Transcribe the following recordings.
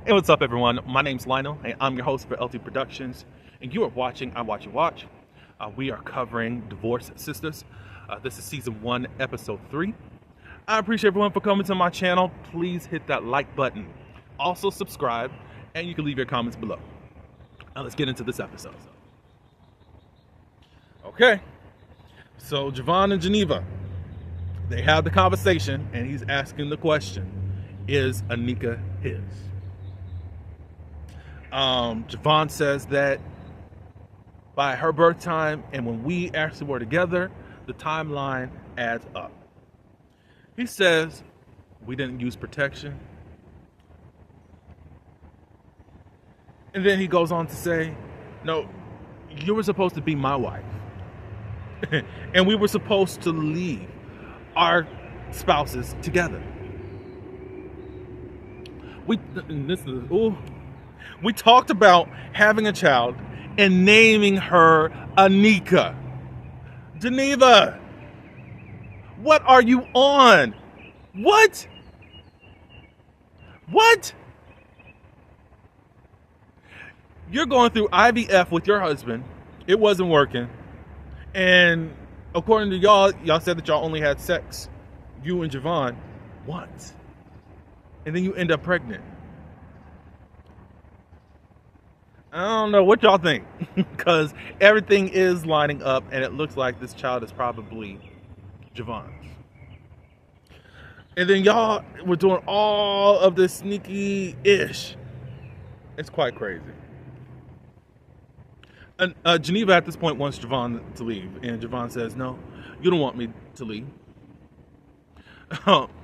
Hey, what's up, everyone? My name's Lionel, and I'm your host for LT Productions. And you are watching I Watch You Watch. We are covering Divorce Sistas. This is season 1, episode 3. I appreciate everyone for coming to my channel. Please hit that like button. Also, subscribe, and you can leave your comments below. Now, let's get into this episode. Okay, so Javon and Geneva, they have the conversation, and he's asking the question, is Anika his? Javon says that by her birth time and when we actually were together, the timeline adds up. He says we didn't use protection. And then he goes on to say, no, you were supposed to be my wife. And we were supposed to leave our spouses together. We talked about having a child and naming her Anika. Geneva, what are you on? What? You're going through IVF with your husband. It wasn't working. And according to y'all said that y'all only had sex, you and Javon, once. And then you end up pregnant. I don't know what y'all think, because everything is lining up and it looks like this child is probably Javon's. And then y'all were doing all of this sneaky-ish. It's quite crazy. And Geneva at this point wants Javon to leave, and Javon says, no, you don't want me to leave.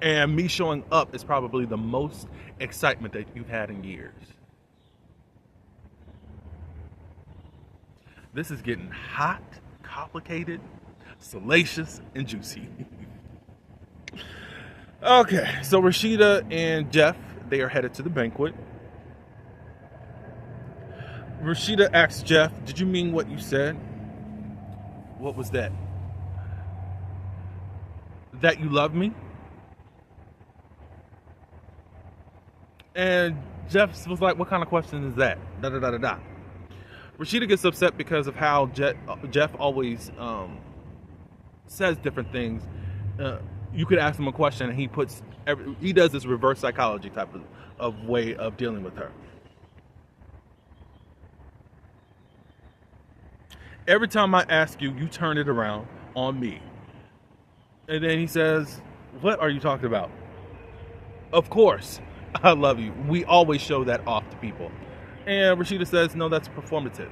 And me showing up is probably the most excitement that you've had in years. This is getting hot, complicated, salacious, and juicy. Okay, so Rashida and Jeff, they are headed to the banquet. Rashida asks Jeff, did you mean what you said? What was that? That you love me? And Jeff was like, what kind of question is that? Da-da-da-da-da. Rashida gets upset because of how Jeff always says different things. You could ask him a question and he does this reverse psychology type of way of dealing with her. Every time I ask you, you turn it around on me. And then he says, what are you talking about? Of course, I love you. We always show that off to people. And Rashida says, no, that's performative.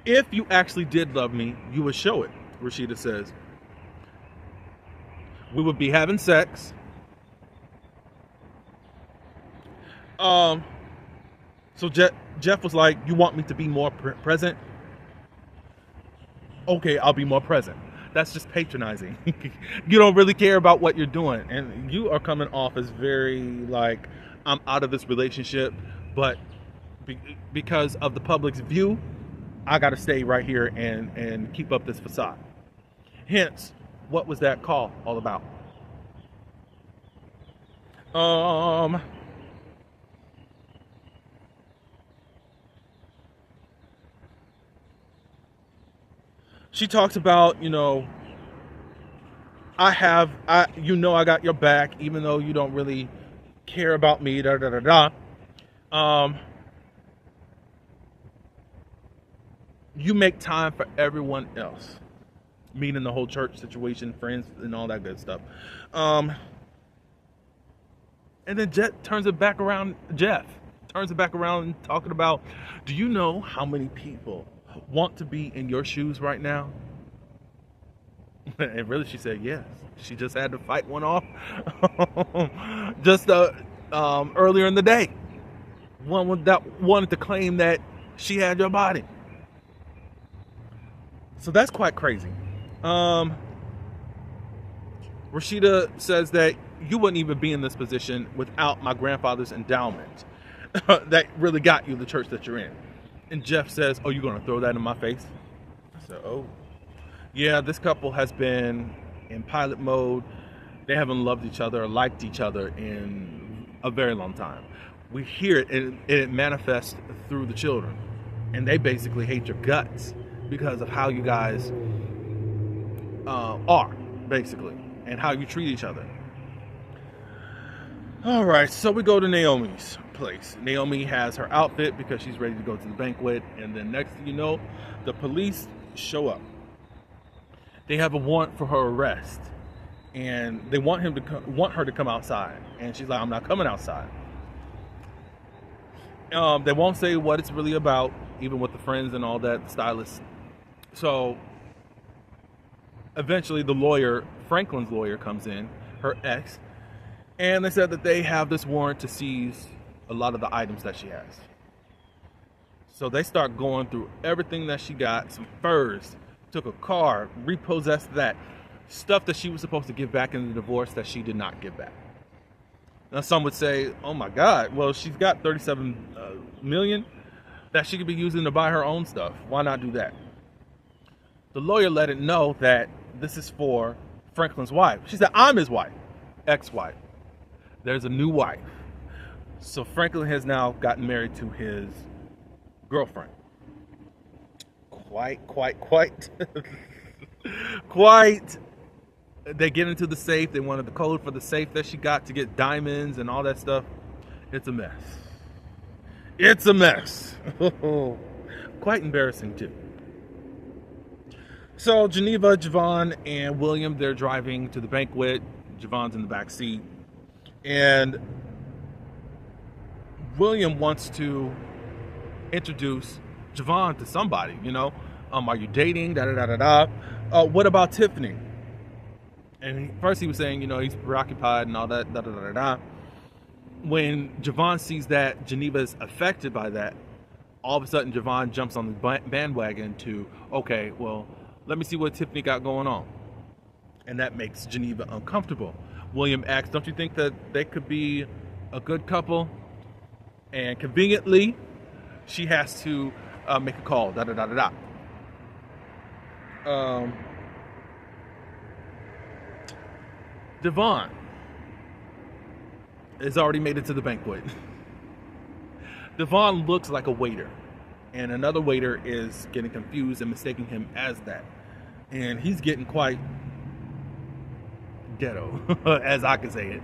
If you actually did love me, you would show it, Rashida says. We would be having sex. So Jeff was like, you want me to be more present? Okay, I'll be more present. That's just patronizing. You don't really care about what you're doing. And you are coming off as very like, I'm out of this relationship, but because of the public's view, I got to stay right here and keep up this facade. Hence, what was that call all about? She talks about, I got your back, even though you don't really care about me, da da da da. You make time for everyone else, meaning the whole church situation, friends, and all that good stuff. And then Jeff turns it back around talking about, do you know how many people want to be in your shoes right now? And really, she said yes. She just had to fight one off just earlier in the day. One that wanted to claim that she had your body. So that's quite crazy. Rashida says that you wouldn't even be in this position without my grandfather's endowment that really got you the church that you're in. And Jeff says, oh, you're going to throw that in my face? I said, oh. Yeah, this couple has been in pilot mode They haven't loved each other or liked each other in a very long time. We hear it, and it manifests through the children. And they basically hate your guts because of how you guys are, basically, and how you treat each other. All right, so we go to Naomi's place. Naomi has her outfit because she's ready to go to the banquet. And then next thing you know, the police show up. They have a warrant for her arrest. And they want her to come outside. And she's like, I'm not coming outside. They won't say what it's really about, even with the friends and all that, the stylists. So eventually the lawyer, Franklin's lawyer, comes in, her ex, and they said that they have this warrant to seize a lot of the items that she has. So they start going through everything that she got, some furs, took a car, repossessed that, stuff that she was supposed to give back in the divorce that she did not give back. Now some would say, oh my God, well, she's got 37 million that she could be using to buy her own stuff. Why not do that? The lawyer let it know that this is for Franklin's wife. She said, I'm his wife, ex-wife. There's a new wife. So Franklin has now gotten married to his girlfriend. Quite. They get into the safe. They wanted the code for the safe that she got to get diamonds and all that stuff. It's a mess. It's a mess. Quite embarrassing too. So Geneva, Javon, and William, they're driving to the banquet. Javon's in the back seat. And William wants to introduce Javon to somebody, are you dating? What about Tiffany? And first he was saying, he's preoccupied and all that, When Javon sees that Geneva is affected by that, all of a sudden Javon jumps on the bandwagon to, okay, well, let me see what Tiffany got going on. And that makes Geneva uncomfortable. William asks, don't you think that they could be a good couple? And conveniently, she has to make a call, Devon has already made it to the banquet. Devon looks like a waiter, and another waiter is getting confused and mistaking him as that. And he's getting quite ghetto, as I can say it,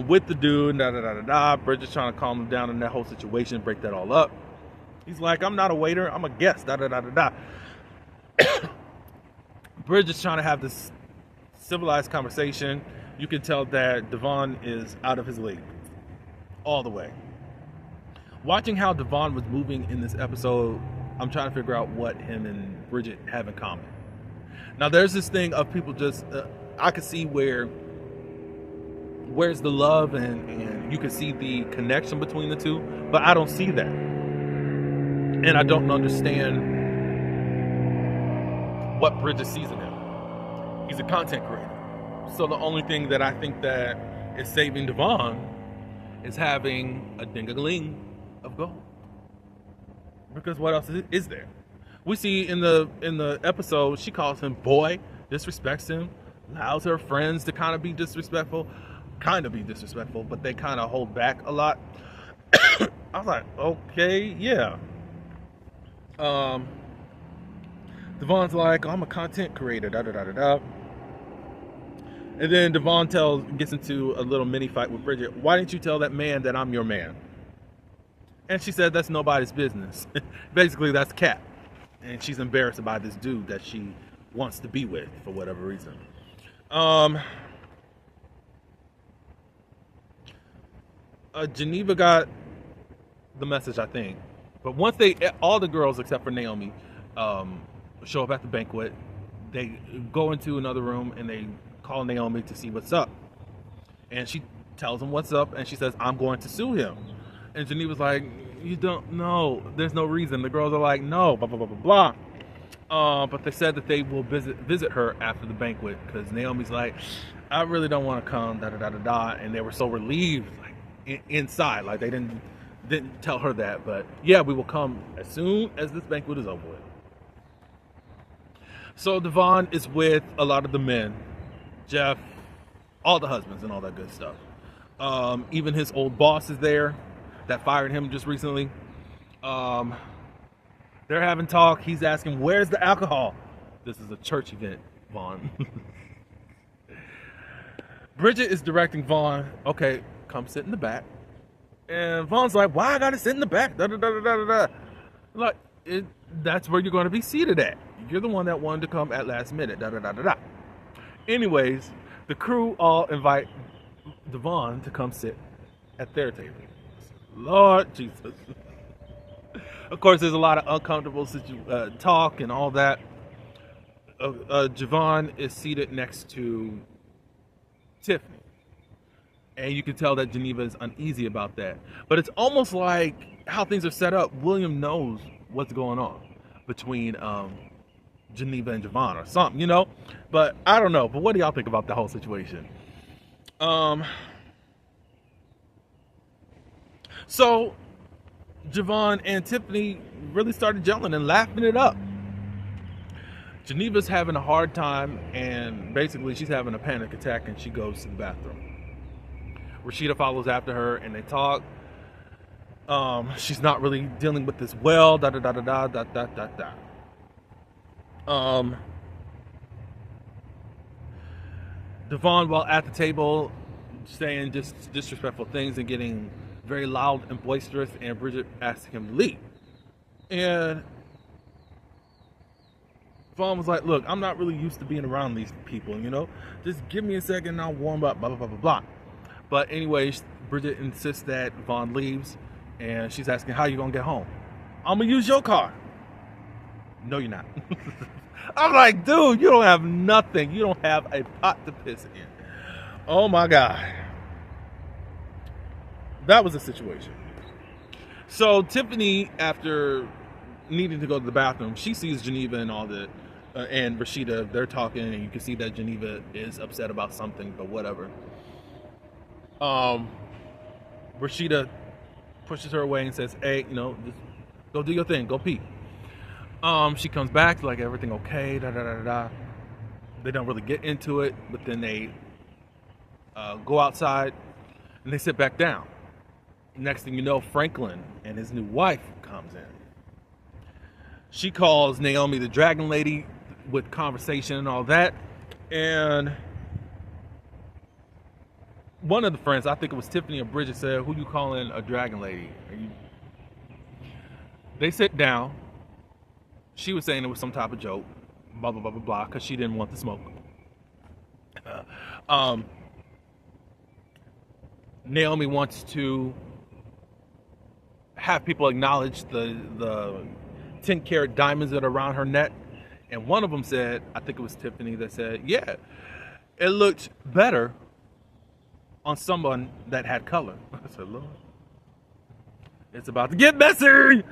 with the dude, Bridget's trying to calm him down in that whole situation, break that all up. He's like, I'm not a waiter, I'm a guest, Bridget's trying to have this civilized conversation. You can tell that Devon is out of his league all the way. Watching how Devon was moving in this episode, I'm trying to figure out what him and Bridget have in common. Now there's this thing of people just I could see where's the love and you can see the connection between the two, but I don't see that, and I don't understand what Bridget sees in him. He's a content creator. So the only thing that I think that is saving Devon is having a ding-a-ling of gold. Because what else is there? We see in the episode, she calls him boy, disrespects him, allows her friends to kind of be disrespectful, but they kind of hold back a lot. I was like, okay, yeah. Devon's like, I'm a content creator, And then Devon gets into a little mini fight with Bridget. Why didn't you tell that man that I'm your man? And she said, that's nobody's business. Basically, that's Kat. And she's embarrassed by this dude that she wants to be with for whatever reason. Geneva got the message, I think. But once all the girls except for Naomi, show up at the banquet, they go into another room and they call Naomi to see what's up. And she tells them what's up, and she says, I'm going to sue him. And Geneva's like, you don't know, there's no reason. The girls are like, no, blah, blah, blah, blah, blah. But they said that they will visit her after the banquet, because Naomi's like, I really don't want to come, and they were so relieved, like inside, like they didn't tell her that, but yeah, we will come as soon as this banquet is over with. So Devon is with a lot of the men, Jeff, all the husbands and all that good stuff. Even his old boss is there that fired him just recently. Um, they're having talk. He's asking, "Where's the alcohol?" This is a church event, Vaughn. Bridget is directing Vaughn. Okay, come sit in the back. And Vaughn's like, "Why I gotta sit in the back?" Da, da, da, da, da, da. Like, that's where you're going to be seated at. You're the one that wanted to come at last minute. Da da da da da. Anyways, the crew all invite Devon to come sit at their table. Lord Jesus. Of course, there's a lot of uncomfortable talk and all that. Javon is seated next to Tiffany. And you can tell that Geneva is uneasy about that. But it's almost like how things are set up. William knows what's going on between Geneva and Javon or something, you know? But I don't know. But what do y'all think about the whole situation? So Javon and Tiffany really started gelling and laughing it up. Geneva's having a hard time, and basically she's having a panic attack, and she goes to the bathroom. Rashida follows after her, and they talk. She's not really dealing with this well. Da da da da da da da da da. Devon, while at the table, saying just disrespectful things and getting very loud and boisterous, and Bridget asking him to leave. And Vaughn was like, "Look, I'm not really used to being around these people, you know? Just give me a second and I'll warm up, blah, blah, blah, blah, blah." But anyways, Bridget insists that Vaughn leaves, and she's asking, "How you gonna get home?" "I'm gonna use your car." "No, you're not." I'm like, dude, you don't have nothing. You don't have a pot to piss in. Oh my God. That was a situation. So Tiffany, after needing to go to the bathroom, she sees Geneva and all the and Rashida. They're talking, and you can see that Geneva is upset about something, but whatever. Rashida pushes her away and says, "Hey, you know, just go do your thing. Go pee." She comes back like, "Everything okay?" Da da da da da. They don't really get into it, but then they go outside and they sit back down. Next thing you know, Franklin and his new wife comes in. She calls Naomi the Dragon Lady with conversation and all that. And one of the friends, I think it was Tiffany or Bridget, said, "Who you calling a Dragon Lady?" They sit down. She was saying it was some type of joke, blah, blah, blah, blah, blah, because she didn't want the smoke. Naomi wants to have people acknowledge the 10-carat diamonds that are around her neck. And one of them said, I think it was Tiffany, that said, "Yeah, it looked better on someone that had color." I said, "Lord, it's about to get messy."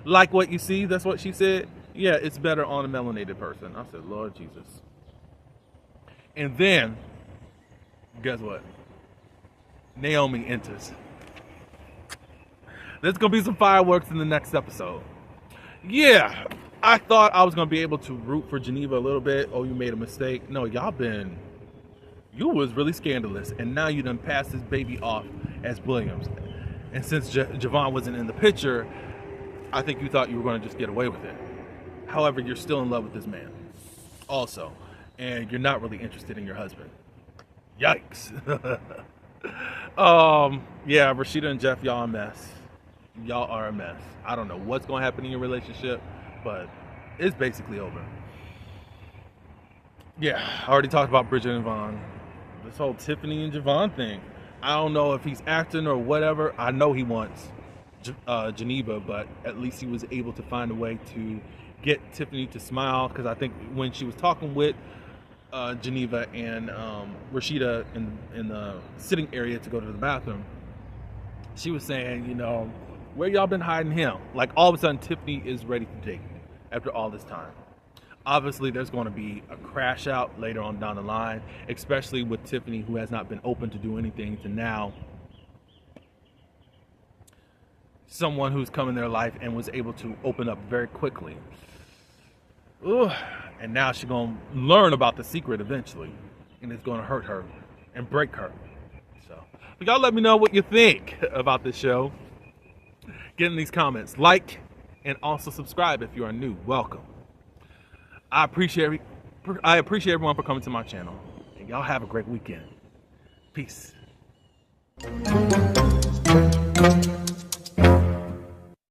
"Like what you see," that's what she said. "Yeah, it's better on a melanated person." I said, "Lord Jesus." And then, guess what? Naomi enters. There's going to be some fireworks in the next episode. Yeah, I thought I was going to be able to root for Geneva a little bit. "Oh, you made a mistake." No, you was really scandalous. And now you done passed this baby off as Williams. And since Javon wasn't in the picture, I think you thought you were going to just get away with it. However, you're still in love with this man also. And you're not really interested in your husband. Yikes. Yeah, Rashida and Jeff, y'all a mess. Y'all are a mess. I don't know what's going to happen in your relationship, but it's basically over. Yeah, I already talked about Bridget and Vaughn. This whole Tiffany and Javon thing. I don't know if he's acting or whatever. I know he wants Geneva, but at least he was able to find a way to get Tiffany to smile, because I think when she was talking with Geneva and Rashida in the sitting area to go to the bathroom, she was saying, you know, "Where y'all been hiding him?" Like, all of a sudden Tiffany is ready to date after all this time. Obviously there's going to be a crash out later on down the line, especially with Tiffany, who has not been open to do anything, to now someone who's come in their life and was able to open up very quickly. Ooh, and now she's going to learn about the secret eventually. and it's going to hurt her and break her. So, but y'all let me know what you think about this show. Get in these comments, like, and also subscribe if you are new. Welcome. I appreciate everyone for coming to my channel, and y'all have a great weekend. Peace.